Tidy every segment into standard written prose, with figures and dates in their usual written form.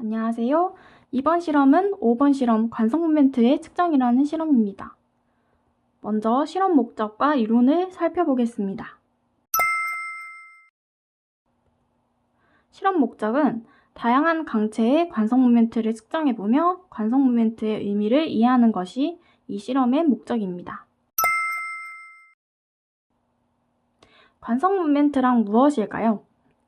안녕하세요. 이번 실험은 5번 실험 관성 모멘트의 측정이라는 실험입니다. 먼저 실험 목적과 이론을 살펴보겠습니다. 실험 목적은 다양한 강체의 관성 모멘트를 측정해보며 관성 모멘트의 의미를 이해하는 것이 이 실험의 목적입니다. 관성 모멘트란 무엇일까요?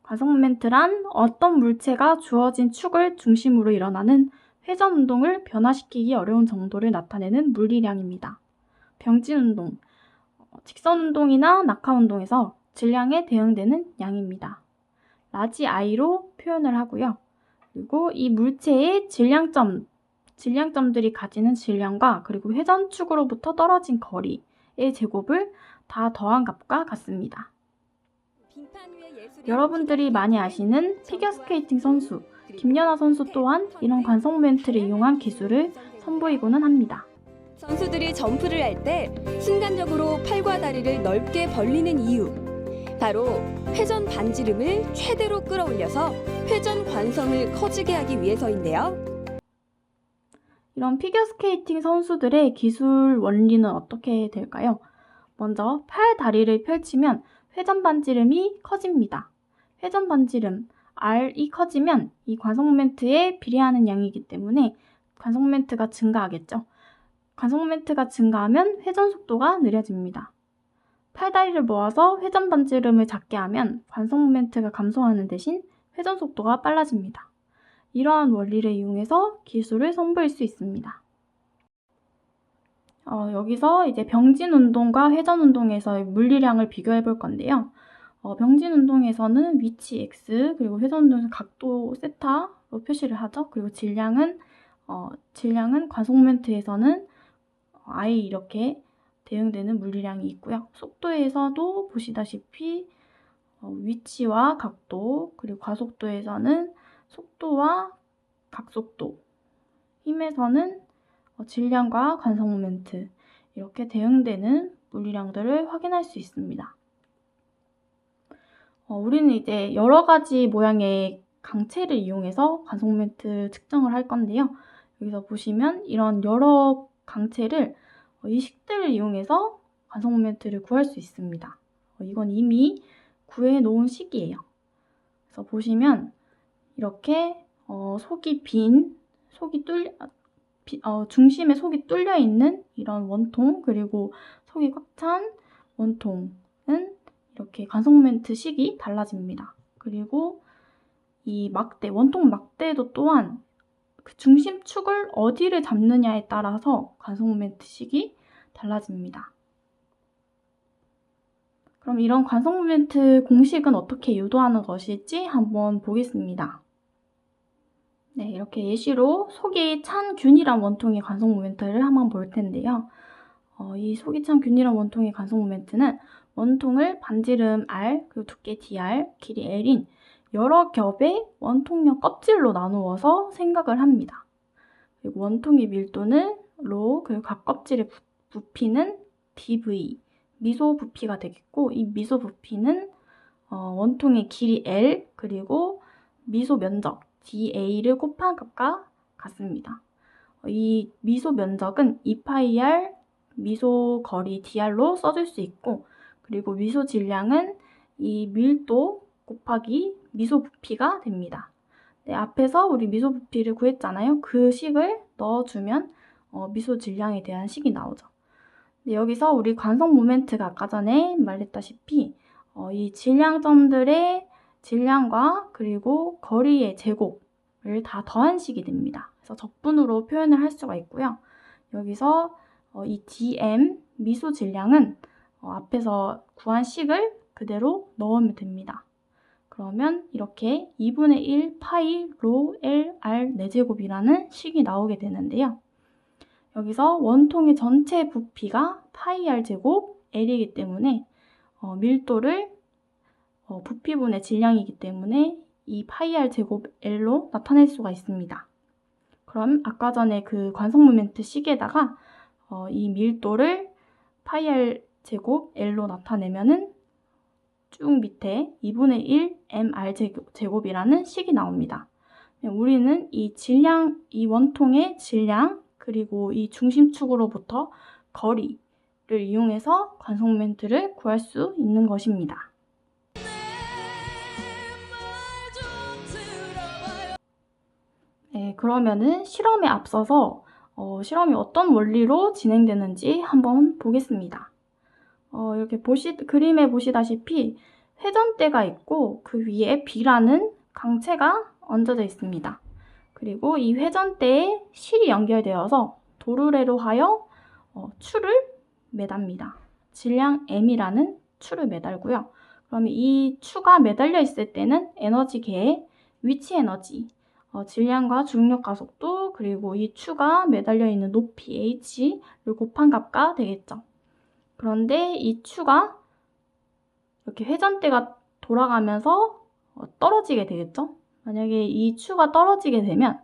관성 모멘트란 어떤 물체가 주어진 축을 중심으로 일어나는 회전 운동을 변화시키기 어려운 정도를 나타내는 물리량입니다. 병진 운동, 직선 운동이나 낙하 운동에서 질량에 대응되는 양입니다. 라지 i로 표현을 하고요. 그리고 이 물체의 질량점들이 가지는 질량과 그리고 회전축으로부터 떨어진 거리의 제곱을 다 더한 값과 같습니다. 여러분들이 많이 아시는 피겨스케이팅 선수 김연아 선수 또한 이런 관성 모멘트를 이용한 기술을 선보이고는 합니다. 선수들이 점프를 할 때 순간적으로 팔과 다리를 넓게 벌리는 이유, 바로 회전 반지름을 최대로 끌어올려서 회전 관성을 커지게 하기 위해서인데요. 이런 피겨스케이팅 선수들의 기술 원리는 어떻게 될까요? 먼저 팔 다리를 펼치면 회전 반지름이 커집니다. 회전 반지름 R이 커지면 이 관성 모멘트에 비례하는 양이기 때문에 관성 모멘트가 증가하겠죠. 관성 모멘트가 증가하면 회전 속도가 느려집니다. 팔다리를 모아서 회전 반지름을 작게 하면 관성 모멘트가 감소하는 대신 회전 속도가 빨라집니다. 이러한 원리를 이용해서 기술을 선보일 수 있습니다. 여기서 이제 병진 운동과 회전 운동에서의 물리량을 비교해 볼 건데요. 병진 운동에서는 위치 x 그리고 회전 운동에서 각도 세타로 표시를 하죠. 그리고 질량은 관성 모멘트에서는 i 이렇게 대응되는 물리량이 있고요. 속도에서도 보시다시피 위치와 각도, 그리고 과속도에서는 속도와 각속도, 힘에서는 질량과 관성 모멘트 이렇게 대응되는 물리량들을 확인할 수 있습니다. 우리는 이제 여러 가지 모양의 강체를 이용해서 관성 모멘트 측정을 할 건데요. 여기서 보시면 이런 여러 강체를 이 식들을 이용해서 관성 모멘트를 구할 수 있습니다. 이건 이미 구해 놓은 식이에요. 그래서 보시면 이렇게 중심에 속이 뚫려 있는 이런 원통, 그리고 속이 꽉 찬 원통은 이렇게 관성 모멘트 식이 달라집니다. 그리고 이 막대, 원통 막대도 또한 그 중심축을 어디를 잡느냐에 따라서 관성 모멘트 식이 달라집니다. 그럼 이런 관성 모멘트 공식은 어떻게 유도하는 것일지 한번 보겠습니다. 네, 이렇게 예시로 속이 찬 균일한 원통의 관성 모멘트를 한번 볼 텐데요. 이 속이 찬 균일한 원통의 관성 모멘트는 원통을 반지름 R, 그리고 두께 dr, 길이 L인 여러 겹의 원통력 껍질로 나누어서 생각을 합니다. 그리고 원통의 밀도는 ρ, 그리고 각 껍질의 부피는 dv, 미소 부피가 되겠고, 이 미소 부피는 원통의 길이 L, 그리고 미소 면적 da를 곱한 값과 같습니다. 이 미소 면적은 2πr 미소 거리 dr로 써줄 수 있고, 그리고 미소 질량은 이 밀도 곱하기 미소 부피가 됩니다. 네, 앞에서 우리 미소 부피를 구했잖아요. 그 식을 넣어주면 미소 질량에 대한 식이 나오죠. 네, 여기서 우리 관성 모멘트가 아까 전에 말했다시피 이 질량점들의 질량과 그리고 거리의 제곱을 다 더한 식이 됩니다. 그래서 적분으로 표현을 할 수가 있고요. 여기서 이 dm 미소 질량은 앞에서 구한 식을 그대로 넣으면 됩니다. 그러면 이렇게 2분의 1 파이 로 L R 4제곱이라는 식이 나오게 되는데요. 여기서 원통의 전체 부피가 파이 R 제곱 L이기 때문에 밀도를 부피분의 질량이기 때문에 이 파이 R 제곱 L로 나타낼 수가 있습니다. 그럼 아까 전에 그 관성 모멘트 식에다가 이 밀도를 파이 R 제곱 L로 나타내면은 쭉 밑에 2분의 1 mr 제곱이라는 식이 나옵니다. 우리는 이 원통의 질량, 그리고 이 중심축으로부터 거리를 이용해서 관성 모멘트를 구할 수 있는 것입니다. 네, 그러면은 실험에 앞서서 실험이 어떤 원리로 진행되는지 한번 보겠습니다. 이렇게 그림에 보시다시피 회전대가 있고 그 위에 B라는 강체가 얹어져 있습니다. 그리고 이 회전대에 실이 연결되어서 도르래로 하여 추를 매답니다. 질량 M이라는 추를 매달고요. 그러면 이 추가 매달려 있을 때는 에너지계의 위치 에너지, 질량과 중력 가속도, 그리고 이 추가 매달려 있는 높이 H를 곱한 값가 되겠죠. 그런데 이 추가 이렇게 회전대가 돌아가면서 떨어지게 되겠죠. 만약에 이 추가 떨어지게 되면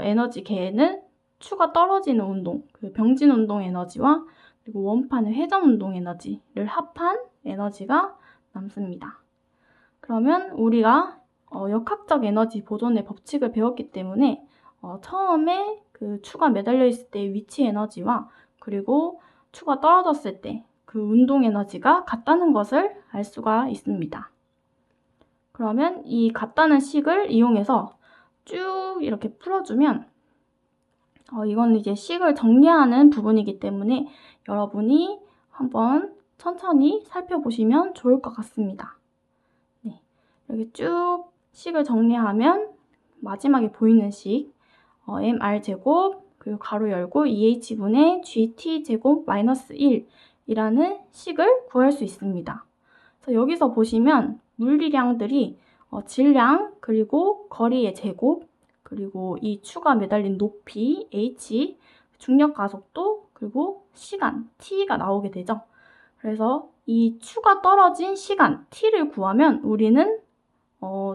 에너지계에는 추가 떨어지는 운동, 그 병진 운동 에너지와 그리고 원판의 회전 운동 에너지를 합한 에너지가 남습니다. 그러면 우리가 역학적 에너지 보존의 법칙을 배웠기 때문에 처음에 그 추가 매달려 있을 때의 위치 에너지와 그리고 추가 떨어졌을 때 그 운동 에너지가 같다는 것을 알 수가 있습니다. 그러면 이 같다는 식을 이용해서 쭉 이렇게 풀어주면 이건 이제 식을 정리하는 부분이기 때문에 여러분이 한번 천천히 살펴보시면 좋을 것 같습니다. 네, 이렇게 쭉 식을 정리하면 마지막에 보이는 식 mr제곱 그리고 가로 열고 2h분의 gt 제곱 마이너스 1이라는 식을 구할 수 있습니다. 그래서 여기서 보시면 물리량들이 질량 그리고 거리의 제곱 그리고 이 추가 매달린 높이 h, 중력 가속도 그리고 시간 t가 나오게 되죠. 그래서 이 추가 떨어진 시간 t를 구하면 우리는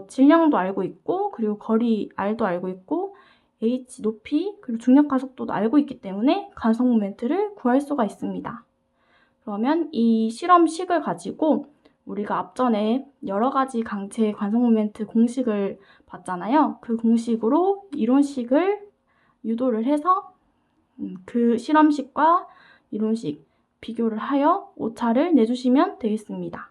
질량도 알고 있고 그리고 거리 r도 알고 있고 h 높이 그리고 중력 가속도도 알고 있기 때문에 관성 모멘트를 구할 수가 있습니다. 그러면 이 실험식을 가지고 우리가 앞전에 여러 가지 강체의 관성 모멘트 공식을 봤잖아요. 그 공식으로 이론식을 유도를 해서 그 실험식과 이론식 비교를 하여 오차를 내주시면 되겠습니다.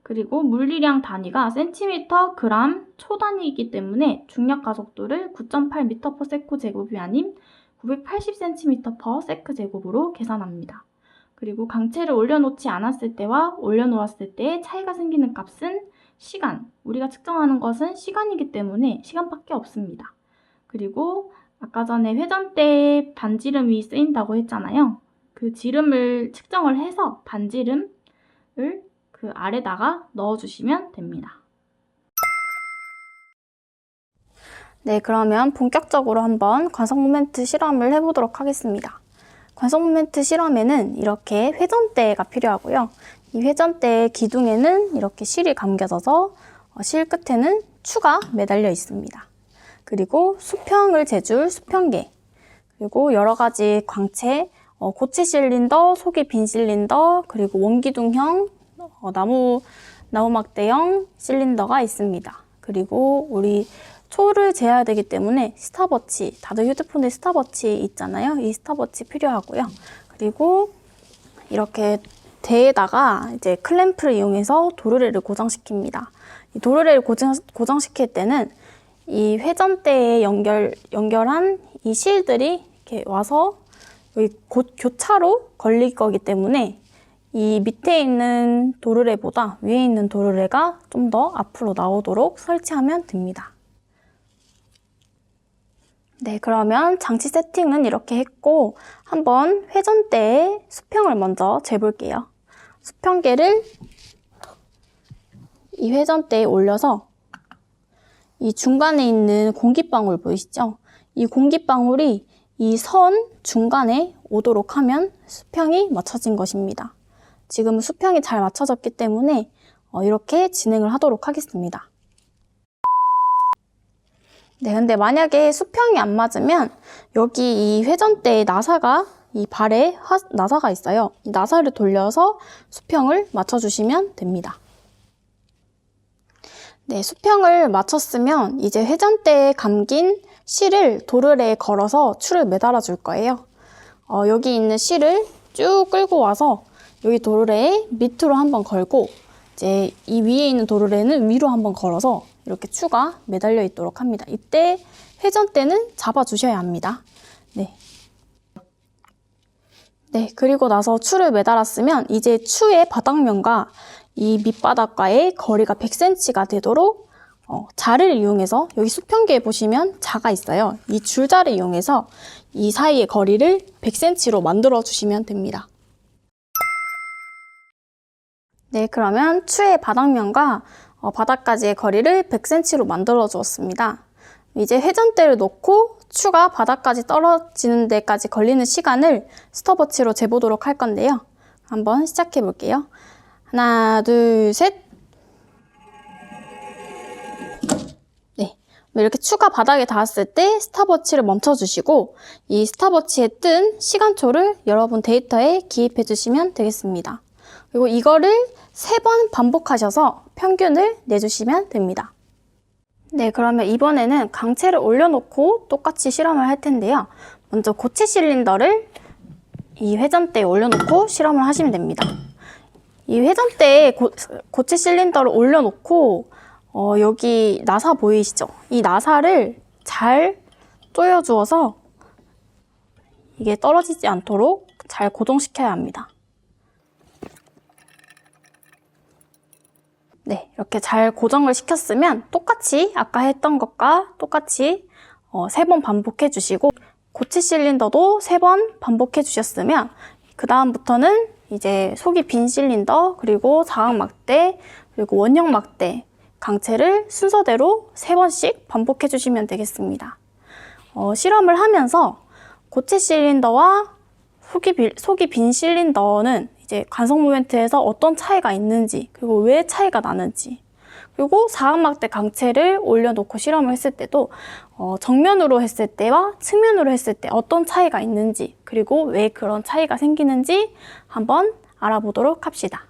그리고 물리량 단위가 cm, 그램, 초 단위이기 때문에 중력 가속도를 9.8m/s 제곱이 아닌 980cm/s 제곱으로 계산합니다. 그리고 강체를 올려놓지 않았을 때와 올려놓았을 때의 차이가 생기는 값은 시간, 우리가 측정하는 것은 시간이기 때문에 시간밖에 없습니다. 그리고 아까 전에 회전대에 반지름이 쓰인다고 했잖아요. 그 지름을 측정을 해서 반지름을 그 아래다가 넣어주시면 됩니다. 네, 그러면 본격적으로 한번 관성 모멘트 실험을 해보도록 하겠습니다. 관성 모멘트 실험에는 이렇게 회전대가 필요하고요. 이 회전대의 기둥에는 이렇게 실이 감겨져서 실 끝에는 추가 매달려 있습니다. 그리고 수평을 재줄 수평계, 그리고 여러 가지 광채, 고체 실린더, 속이 빈 실린더, 그리고 원기둥형, 나무막대형 실린더가 있습니다. 그리고 우리 초를 재야 되기 때문에 스탑워치, 다들 휴대폰에 스탑워치 있잖아요. 이 스탑워치 필요하고요. 그리고 이렇게 대에다가 이제 클램프를 이용해서 도르래를 고정시킵니다. 이 도르래를 고정시킬 때는 이 회전대에 연결한 이 실들이 이렇게 와서 여기 곧 교차로 걸릴 거기 때문에 이 밑에 있는 도르래보다 위에 있는 도르래가 좀 더 앞으로 나오도록 설치하면 됩니다. 네, 그러면 장치 세팅은 이렇게 했고 한번 회전대의 수평을 먼저 재볼게요. 수평계를 이 회전대에 올려서 이 중간에 있는 공기방울 보이시죠? 이 공기방울이 이 선 중간에 오도록 하면 수평이 맞춰진 것입니다. 지금 수평이 잘 맞춰졌기 때문에 이렇게 진행을 하도록 하겠습니다. 네, 근데 만약에 수평이 안 맞으면 여기 이 회전대에 나사가 이 발에 나사가 있어요. 이 나사를 돌려서 수평을 맞춰주시면 됩니다. 네, 수평을 맞췄으면 이제 회전대에 감긴 실을 도르래에 걸어서 추를 매달아 줄 거예요. 여기 있는 실을 쭉 끌고 와서 여기 도르래에 밑으로 한번 걸고 이제 이 위에 있는 도르래는 위로 한번 걸어서 이렇게 추가 매달려 있도록 합니다. 이때 회전대는 잡아주셔야 합니다. 네. 네, 그리고 나서 추를 매달았으면 이제 추의 바닥면과 이 밑바닥과의 거리가 100cm가 되도록 자를 이용해서 여기 수평계에 보시면 자가 있어요. 이 줄자를 이용해서 이 사이의 거리를 100cm로 만들어 주시면 됩니다. 네, 그러면 추의 바닥면과 바닥까지의 거리를 100cm로 만들어 주었습니다. 이제 회전대를 놓고 추가 바닥까지 떨어지는 데까지 걸리는 시간을 스톱워치로 재보도록 할 건데요. 한번 시작해 볼게요. 하나, 둘, 셋. 네, 이렇게 추가 바닥에 닿았을 때 스탑워치를 멈춰주시고 이 스탑워치에 뜬 시간초를 여러분 데이터에 기입해 주시면 되겠습니다. 그리고 이거를 3번 반복하셔서 평균을 내주시면 됩니다. 네, 그러면 이번에는 강체를 올려놓고 똑같이 실험을 할 텐데요. 먼저 고체 실린더를 이 회전대에 올려놓고 실험을 하시면 됩니다. 이 회전대에 고체 실린더를 올려놓고 여기 나사 보이시죠? 이 나사를 잘 조여주어서 이게 떨어지지 않도록 잘 고정시켜야 합니다. 네, 이렇게 잘 고정을 시켰으면 똑같이 아까 했던 것과 똑같이 3번 반복해 주시고 고체 실린더도 3번 반복해 주셨으면 그 다음부터는 이제 속이 빈 실린더 그리고 자각 막대 그리고 원형 막대 강체를 순서대로 3번씩 반복해 주시면 되겠습니다. 실험을 하면서 고체 실린더와 속이 빈 실린더는 이제 관성 모멘트에서 어떤 차이가 있는지 그리고 왜 차이가 나는지 그리고 사각막대 강체를 올려놓고 실험을 했을 때도 정면으로 했을 때와 측면으로 했을 때 어떤 차이가 있는지 그리고 왜 그런 차이가 생기는지 한번 알아보도록 합시다.